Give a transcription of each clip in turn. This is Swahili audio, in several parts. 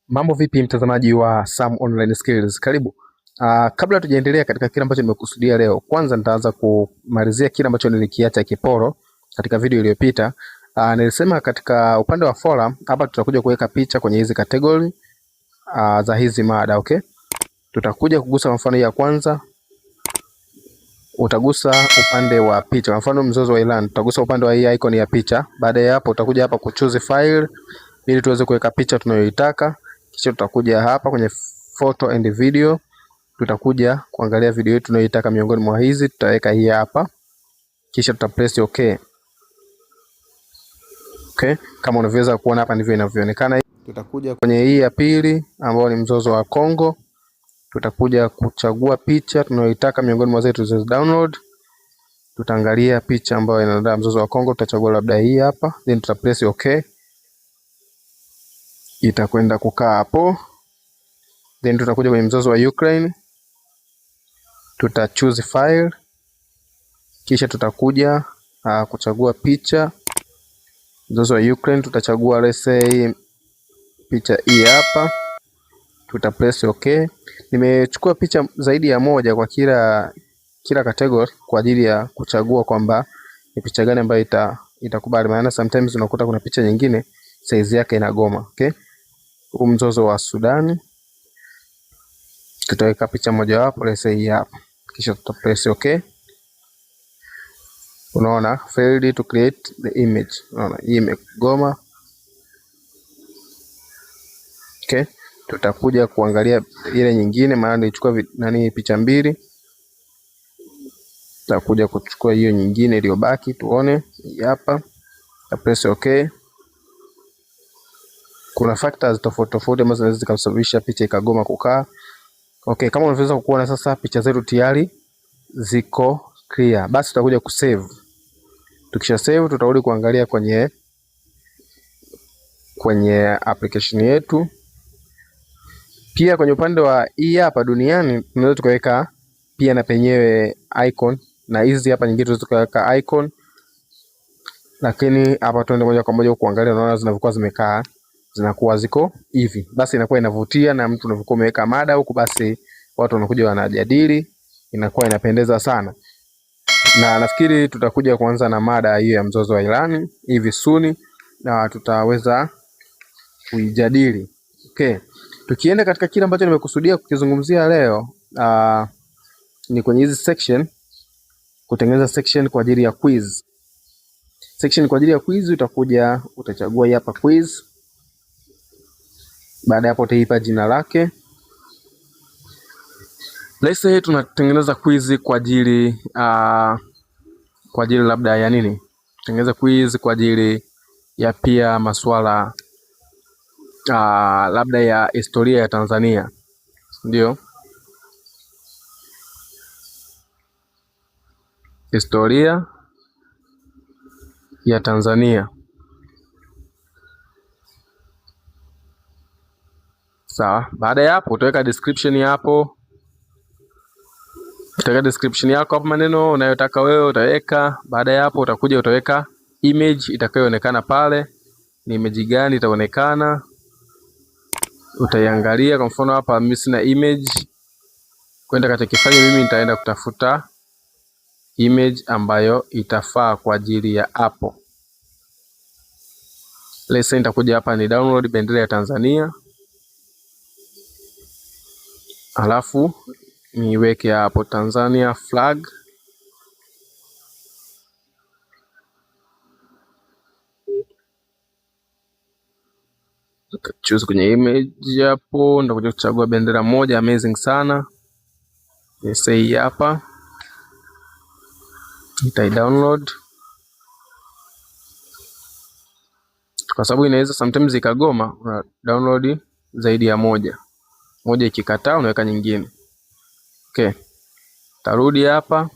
Mambo vipi mtazamaji wa Sam Online Skills? Karibu. Kabla tujaendelea katika kile ambacho nimekusudia leo, kwanza nitaanza kumalizia kile ambacho nilikiacha kiporo katika video iliyopita. Nilisema katika upande wa forum hapa tutakuja kuweka picha kwenye hizi category za hizi mada, okay? Tutakuja kugusa mfano ya kwanza, utagusa upande wa picha. Kwa mfano mzozo wa Iran, utagusa upande wa hii icon ya picha. Baada ya hapo utakuja hapa ku choose file ili tuweze kuweka picha tunayoitaka. Kisha tutakuja hapa kwenye photo and video, tutakuja kuangalia video yetu tunayoitaka. Miongoni mwa hizi tutaweka hii hapa, kisha tutapress okay. Okay, kama unavyoweza kuona hapa ndivyo inavyoonekana. Tutakuja kwenye hii ya pili ambayo ni mzozo wa Kongo, tutakuja kuchagua picha tunayoitaka miongoni mwa zetu za download. Tutaangalia picha ambayo inaendana mzozo wa Kongo, tutachagua labda hii hapa, then tutapress okay. Itakwenda kukaa hapo. Then tutakuja kwenye mzozo wa Ukraine, tuta choose file, kisha tutakuja kuchagua picha. Mzozo wa Ukraine tutachagua let's say picha hii hapa, tuta press okay. Nimechukua picha zaidi ya moja kwa kila category kwa ajili ya kuchagua kwamba ni picha gani ambayo itakubali, maana sometimes unakuta kuna picha nyingine size yake inagoma, okay? Mzozo wa Sudan tutaweka picha moja wapo let's say hapa, kisha tutapress okay. Unaona failed to create the image, unaona hii imegoma, okay. Tutakuja kuangalia ile nyingine, maana nilichukua picha mbili. Tutakuja kuchukua hiyo nyingine iliyobaki tuone hapa, tutapress okay. Kuna factors tofauti ambazo zinaweza zikamsababisha picha ikagoma kukaa. Okay, kama unavyoweza kuona sasa picha zetu tayari ziko clear. Basi tutakuja kusave. Tukisha save tutarudi kuangalia kwenye application yetu. Pia kwenye upande wa hii hapa duniani tunaweza tukaweka pia na penyewe icon, na hizi hapa nyingine tunaweza tukaweka icon. Lakini hapa tuende moja kwa moja kuangalia, unaona zinavyokuwa zimekaa, zinakuwa ziko hivi. Basi inakuwa inavutia, na mtu unapokuwa umeweka mada huku basi watu wanakuja wanajadili, inakuwa inapendeza sana. Na nafikiri tutakuja kuanza na mada hiyo ya mzozo wa Iran hivi soon, na tutaweza kuijadili. Okay. Tukienda katika kile ambacho nimekusudia kukizungumzia leo, ni kwenye hizi section, kutengeneza section kwa ajili ya quiz. Section kwa ajili ya quiz utachagua hapa quiz. Baada ya hapo utaipa jina lake. Let's say tunatengeneza quiz kwa ajili labda ya nini? Tengeneza quiz kwa ajili ya pia masuala labda ya historia ya Tanzania. Ndio. Historia ya Tanzania. Sawa, baada ya hapo utaweka description hapo. Utaweka description yako hapo, maneno unayotaka wewe utaweka. Baada ya hapo utakuja utaweka image itakayoonekana pale. Ni image gani itaonekana? Utaiangalia. Kwa mfano hapa mimi sina image. Kwenda katika kifanye, mimi nitaenda kutafuta image ambayo itafaa kwa ajili ya hapo. Let's say nitakuja hapa ni download bendera ya Tanzania. Alafu niweke hapo Tanzania flag. Choose kwenye image hapo, nitakuja kuchagua bendera moja amazing sana. Say hapa. Nitai download. Kwa sababu inaweza sometimes ikagoma, una download zaidi ya moja. Moja ikikataa unaweka nyingine. Okay. Tarudi hapa.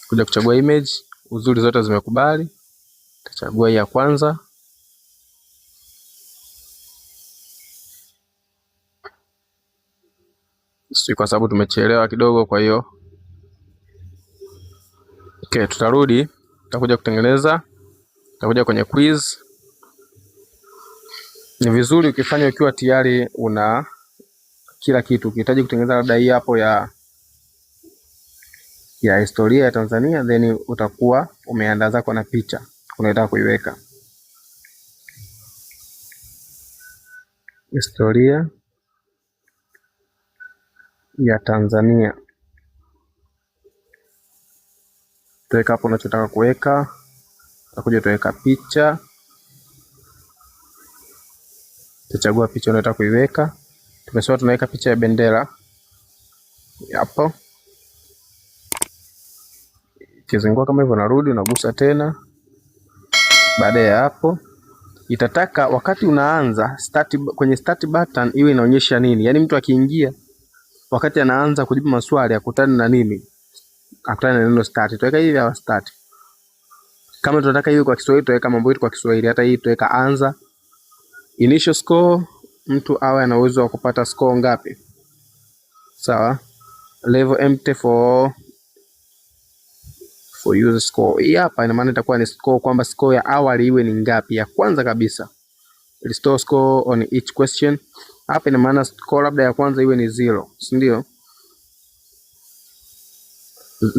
Kuja kuchagua image, uzuri zote zimekubali. Tachagua hii ya kwanza. Sisi kwa sababu tumechelewa kidogo, kwa hiyo okay, tutarudi, tutakuja kutengeneza, tutakuja kwenye quiz. Ni vizuri ukifanya ukiwa tayari una kila kitu. Ukihitaji kutengeneza labda hii hapo ya historia ya Tanzania, then utakuwa umeandaa zako na picha unataka kuiweka. Historia ya Tanzania, tuweka hapo unachotaka kuweka. Utakuja utaweka picha, utachagua picha unataka kuiweka. Tumesema tunaweka picha ya bendera hapo. Kizingua kama hivyo, narudi unagusa tena. Baada ya hapo itataka wakati unaanza kwenye start button iwe inaonyesha nini, yaani mtu akiingia wakati anaanza kujibu maswali akutane na nini, akutane na neno start. Tuweka hivi au start. Kama tunataka hiyo kwa Kiswahili tuweka mambo yetu kwa Kiswahili, hata hii tuweka anza. Initial score, mtu awe ana uwezo wa kupata score ngapi? Sawa. Level empty for user score. Hii hapa ina maana itakuwa ni score, kwamba score ya awali iwe ni ngapi, ya kwanza kabisa. Restore score on each question. Hapa ina maana score labda ya kwanza iwe ni 0, si ndio?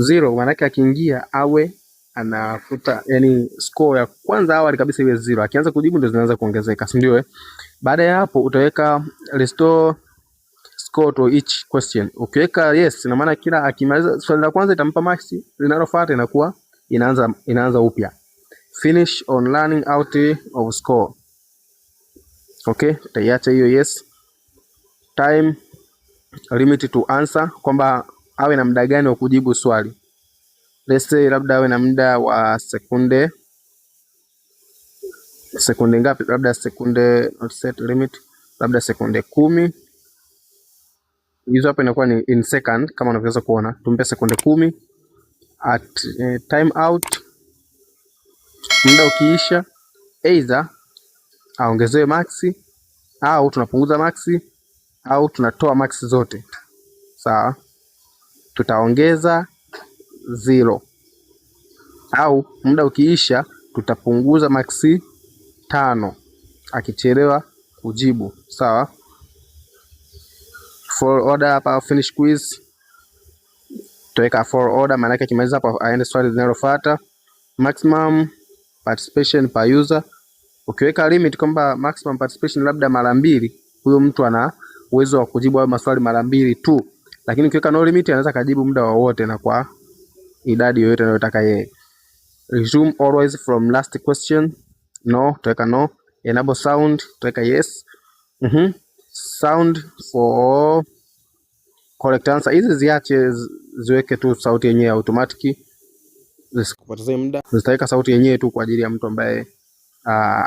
0 maana yake akiingia awe anafuta, yani score ya kwanza awali kabisa iwe 0. Akianza kujibu ndio zinaanza kuongezeka, si ndio? Baada ya hapo utaweka restore score to each question. Ukiweka yes, ina maana kila akimaliza swali la kwanza itampa max, linalofuata inakuwa inaanza upya. Finish on learning out of score. Okay, tutaiacha hiyo yes. Time limit to answer, kwamba awe na muda gani wa kujibu swali. Let's say labda awe na muda wa sekunde ngapi? Labda sekunde, not set limit, labda sekunde 10. Hizo hapa inakuwa ni in second kama unavyoweza kuona. Tumpe sekunde 10 at time out. Muda ukiisha, either aongezewe maxi au tunapunguza maxi au tunatoa maxi zote. Sawa, tutaongeza 0 au muda ukiisha tutapunguza maxi 5 akichelewa kujibu. Sawa. For order hapa finish quiz, tuweka for order, maana yake akimaliza hapa aende swali linalofuata. Maximum participation per user. Ukiweka limit kwamba maximum participation labda mara 2, huyo mtu ana uwezo wa kujibu hayo maswali mara 2 tu. Lakini ukiweka no limit anaweza kujibu muda wowote na kwa idadi yoyote anayotaka yeye. Resume always from last question. No, tuweka no. Enable sound, tuweka yes. Sound for correct answer. Hizi ziache, ziweke tu sauti yenyewe automatic, zisikupotezee muda. Zitaweka sauti yenyewe tu kwa ajili ya mtu ambaye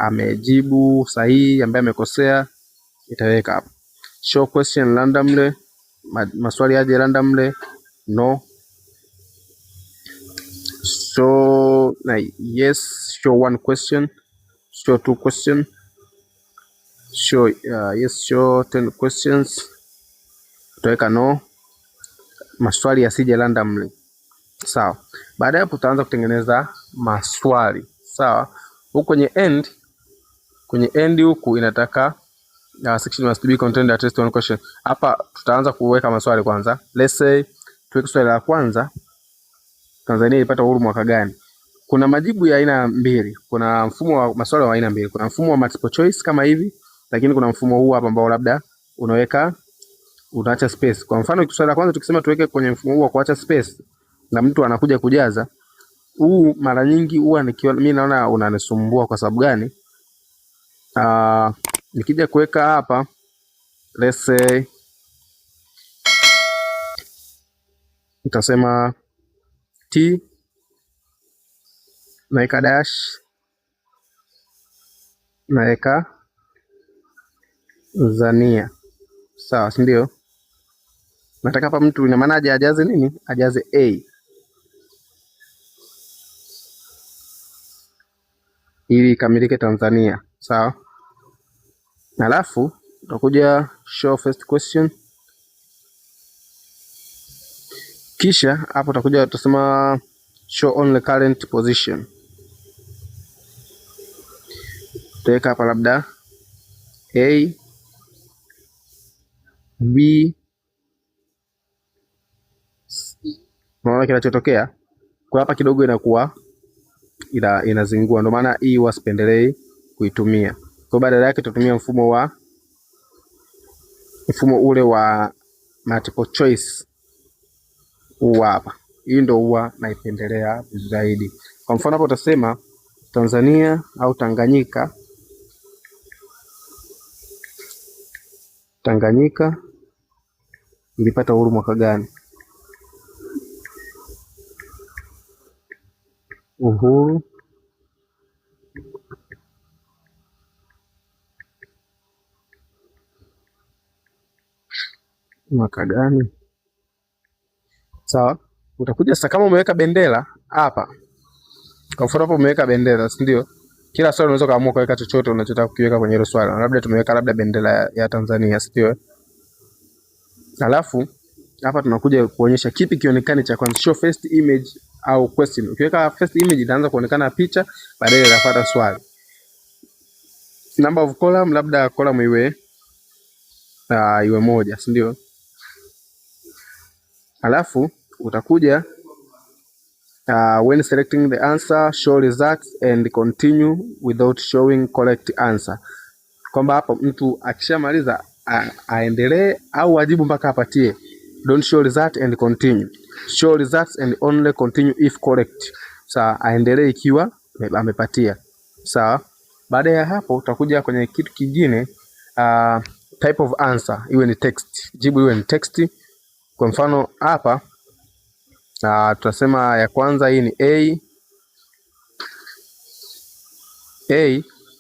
amejibu sahihi, ambaye amekosea itaweka hapo. Show question randomly, maswali yaje randomly. No. Show yes, show 1 question, show 2 question, show yes, show 10 questions. Tutaweka no, maswali yasije randomly. Sawa. Baada ya hapo tutaanza kutengeneza maswali. Sawa. Huko kwenye end huku inataka section must be contained at least 1 question. Hapa tutaanza kuweka maswali kwanza. Let's say tuweke swali la kwanza, Tanzania ilipata uhuru mwaka gani? Kuna majibu ya aina 2. Kuna mfumo wa maswali wa aina 2. Kuna mfumo wa multiple choice kama hivi, lakini kuna mfumo huu hapa ambao labda unaacha space. Kwa mfano swali la kwanza tukisema tuweke kwenye mfumo huu wa kuacha space na mtu anakuja kujaza, huu mara nyingi huwa mimi naona unanisumbua. Kwa sababu gani? Nikija kuweka hapa, let's say nitasema T, naweka dash, naweka Zania. Sawa, si ndio? Nataka hapa mtu ina maana ajaze nini? Ajaze A ili ikamilike Tanzania. Sawa. Alafu utakuja show first question. Kisha hapo utakuja utasema show only current position. Tutaweka hapa labda A, B. Unaona kinachotokea kwa hapa kidogo inakuwa inazingua, ndio maana hii wasipendelei kuitumia. Kwa badala yake tutumia mfumo ule wa multiple choice huu hapa. Hii ndio huwa naipendelea zaidi. Kwa mfano hapo utasema Tanzania au Tanganyika. Tanganyika ilipata uhuru mwaka gani? Uhuru mwaka gani? Sawa, utakuja sasa kama umeweka bendera hapa. Kwa mfano hapo umeweka bendera, si ndio? Kila swali unaweza kaamua kuweka chochote unachotaka kukiweka kwenye hilo swali. Labda tumeweka bendera ya Tanzania, si ndio? Alafu hapa tunakuja kuonyesha kipi kionekane cha kwanza, show first image au question. Ukiweka first image itaanza kuonekana picha, baadaye itafuata swali. Number of column, labda column iwe moja, si ndio? Alafu utakuja when selecting the answer, show results and continue without showing correct answer. Kwamba hapo mtu akishamaliza aendelee au ajibu mpaka apatie. Don't show result and continue. Show results and only continue if correct. Sawa, aendelee ikiwa amepatia. Sawa. Baada ya hapo utakuja kwenye kitu kingine, type of answer iwe ni text. Jibu iwe ni text. Kwa mfano hapa tutasema ya kwanza hii ni A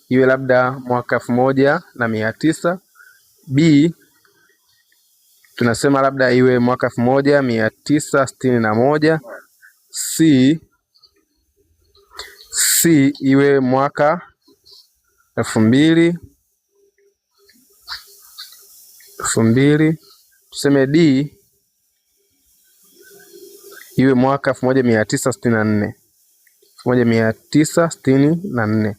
iwe labda mwaka 1900. B tunasema labda iwe mwaka 1961. C iwe mwaka 2000. Tuseme D iwe mwaka 1964.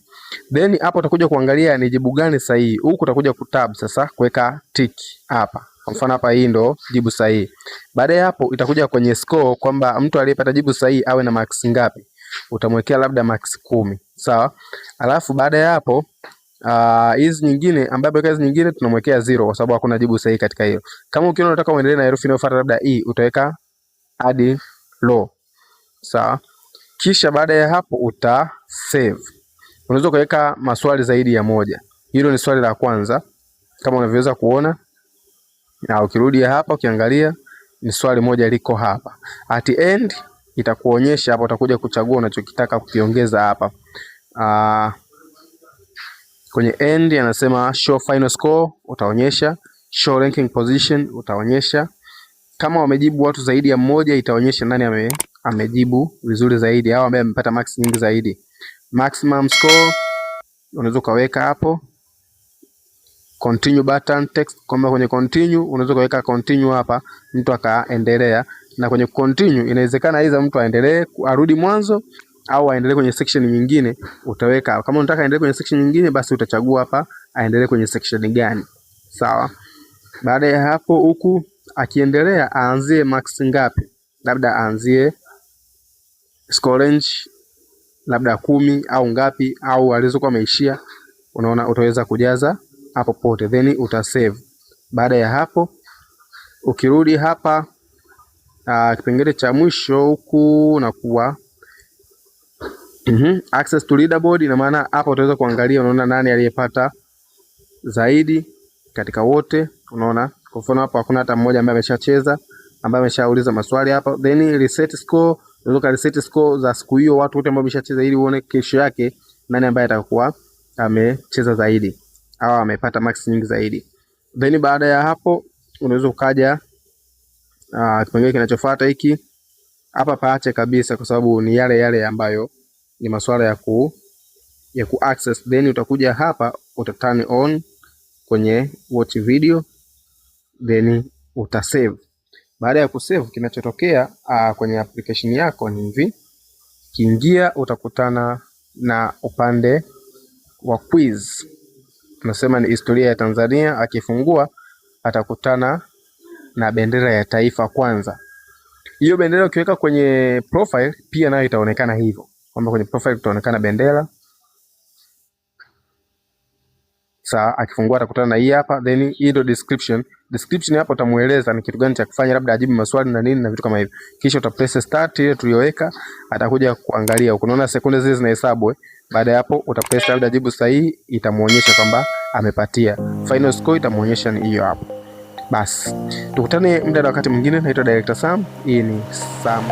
Then hapo utakuja kuangalia ni jibu gani sahihi. Huku utakuja kutab sasa kuweka tick hapa. Kwa mfano hapa hii ndo jibu sahihi. Baada ya hapo itakuja kwenye score kwamba mtu aliyepata jibu sahihi awe na marks ngapi. Utamwekea labda marks 10. Sawa? Alafu baada ya hapo hizi nyingine tunamwekea 0 kwa sababu hakuna jibu sahihi katika hiyo. Kama ukiona unataka uendelee na herufi inayofuata labda E, utaweka hadi low. Sawa? Kisha baada ya hapo uta save. Unaweza kuweka maswali zaidi ya moja. Hilo ni swali la kwanza kama unavyoweza kuona. Na ukirudi hapa ukiangalia ni swali moja liko hapa. At the end itakuonyesha hapa, utakuja kuchagua unachokitaka kukiongeza hapa. Kwenye end anasema show final score, utaonyesha. Show ranking position, utaonyesha. Kama wamejibu watu zaidi ya mmoja itaonyesha nani amejibu vizuri zaidi au ambaye amepata marks nyingi zaidi. Maximum score unaweza kaweka hapo. Continue button text, kama kwenye continue unaweza kaweka continue hapa mtu akaendelea, na kwenye continue inawezekana aidha mtu aendelee arudi mwanzo au aendelee kwenye section nyingine. Utaweka kama unataka aendelee kwenye section nyingine, basi utachagua hapa aendelee kwenye section gani. Sawa. Baada ya hapo huku akiendelea aanzie marks ngapi, labda aanzie score range labda 10 au ngapi, au alizokuwa ameishia. Unaona, utaweza kujaza hapo pote, then utasave. Baada ya hapo ukirudi hapa kipengele cha mwisho huku na kuwa access to leaderboard, ina maana hapa utaweza kuangalia, unaona nani aliyepata zaidi katika wote. Unaona, kwa mfano hapa hakuna hata mmoja ambaye ameshacheza, ambaye ameshauliza maswali hapa. Then reset score, unaweza reset score za siku hiyo watu wote ambao wameshacheza, ili uone kesho yake nani ambaye atakuwa amecheza zaidi au amepata marks nyingi zaidi. Then baada ya hapo unaweza ukaja kipengele kinachofuata hiki hapa, paache kabisa kwa sababu ni yale ambayo ni masuala ya ku access. Then utakuja hapa uta turn on kwenye watch video, then utasave. Baada ya kusave, kinachotokea kwenye application yako ni hivi. Kiingia utakutana na upande wa quiz. tunasema ni historia ya Tanzania. Akifungua atakutana na bendera ya taifa kwanza. Hiyo bendera ukiweka kwenye profile pia nayo itaonekana hivyo, kwamba kwenye profile itaonekana bendera. Sasa akifungua atakutana na hii hapa, then hii ndio description. Description hapo utamueleza ni kitu gani cha kufanya, labda ajibu maswali na nini na vitu kama hivyo. Kisha utapress start ile tuliyoweka, atakuja kuangalia huko. Unaona sekunde zile zinahesabu. Baada ya hapo utapress labda jibu sahihi, itamuonyesha kwamba amepatia. Final score itamuonyesha ni hiyo hapo. Basi tukutane muda na wakati mwingine. Naitwa Director Sam. Hii ni Sam